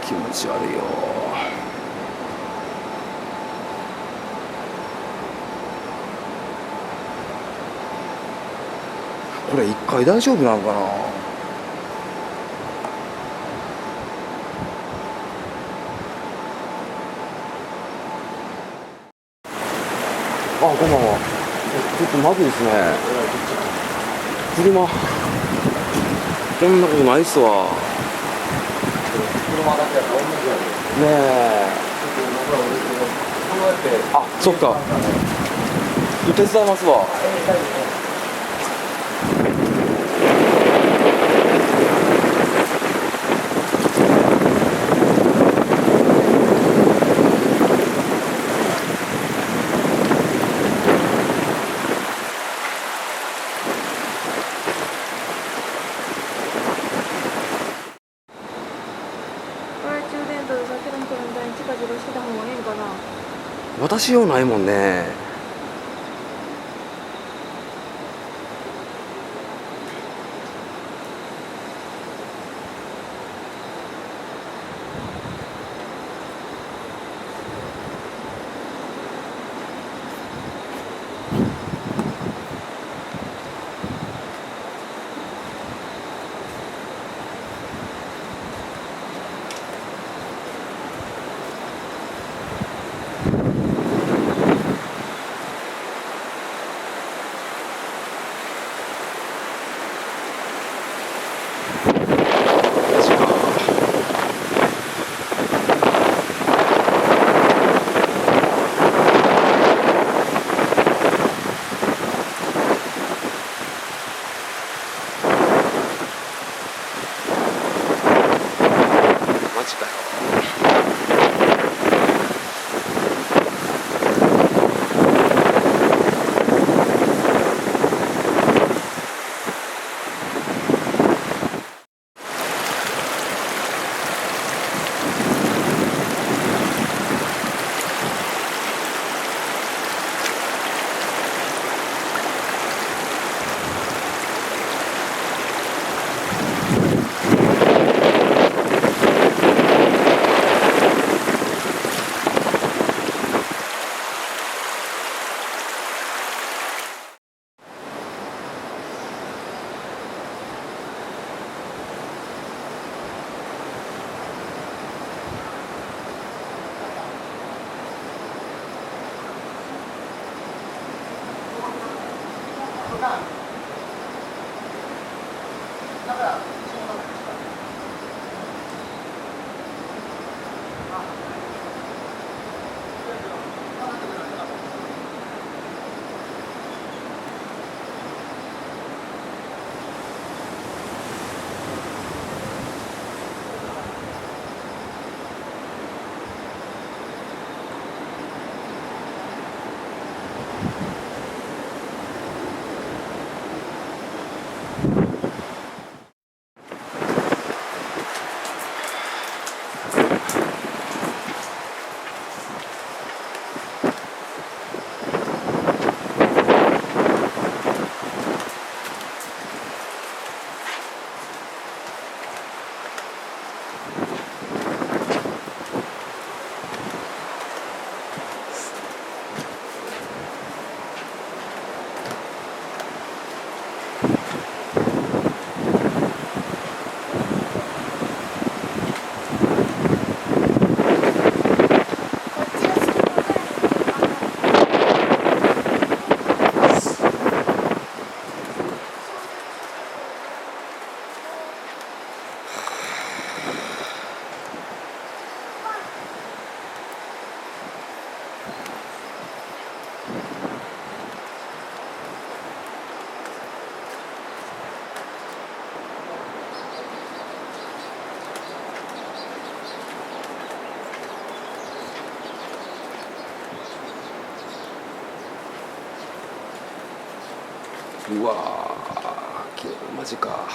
気持ち悪いよ。これ一回大丈夫なのかな。あ、こんばんは。ちょっとまずいですね。車こんなことないっすわ。車だけやから同じやで。ねえ。あ、そっか。手伝いますわ。私用ないもんね。うわー、昨日マジか。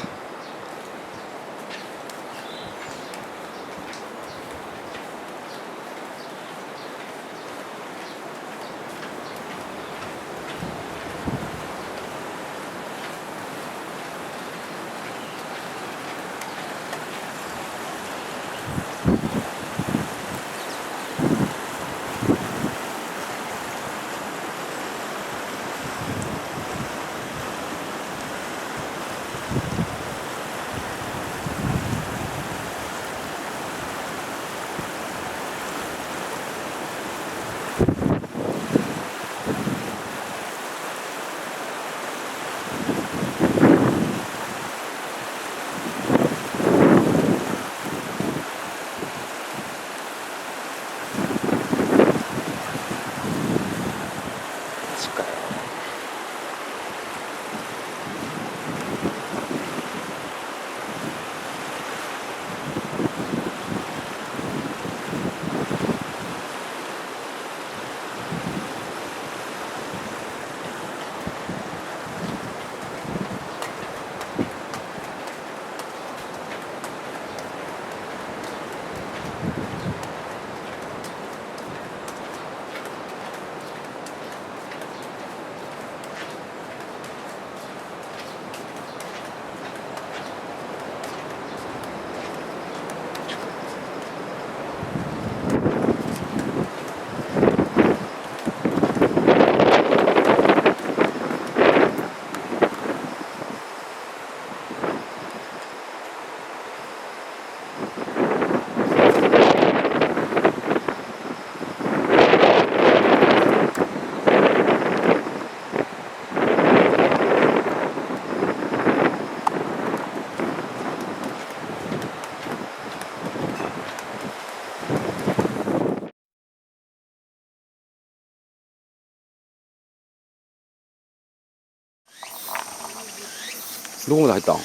どこまで入ったん？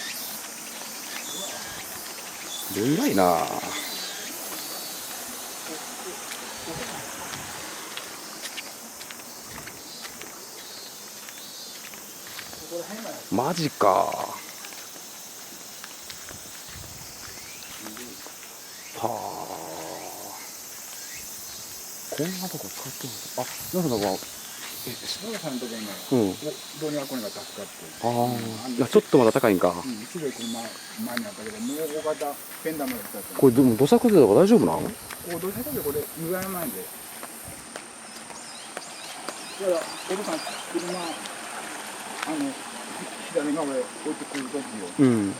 でらいな。マジか。はあ。こんなとこ使ってます。あ、なんか篠田さんのところね、どうにかこうにか助かって。いやちょっとまだ高いんか。白い車前にあったけど、もう大型ペンダムだったやつ。これでも土砂崩れとか大丈夫なの？こう土砂崩れこれ湯河山前で。だからお父さん車左側へ置いてくる時よ。もう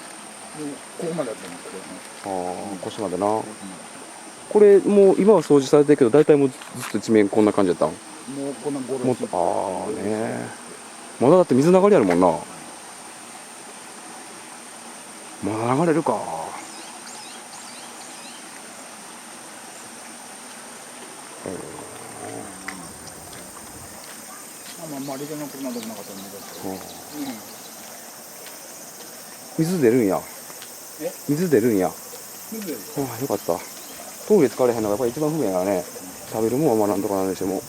ここまでだったんですけどね。腰までな。これもう今は掃除されてるけど、大体もうずっと一面こんな感じだったん？もうこんなボロもっとね。まだだって水流れあるもんな。まだ流れるか。まあ、リゾの車でもなかったんだけど。水出るんや。水出るんや。水出る。ああ、よかった。トイレ疲れへんのがやっぱり一番不便やからね。食べるもんはまあなんとかなんでしても。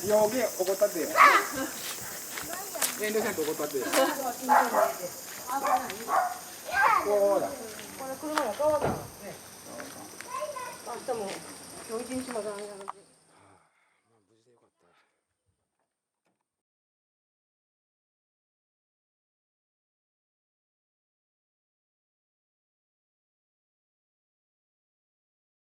よけ怒ったってよ。遠慮せんと怒ったってよ。こうだ。これ車も川だ。ね。あ、でも今日一日まで。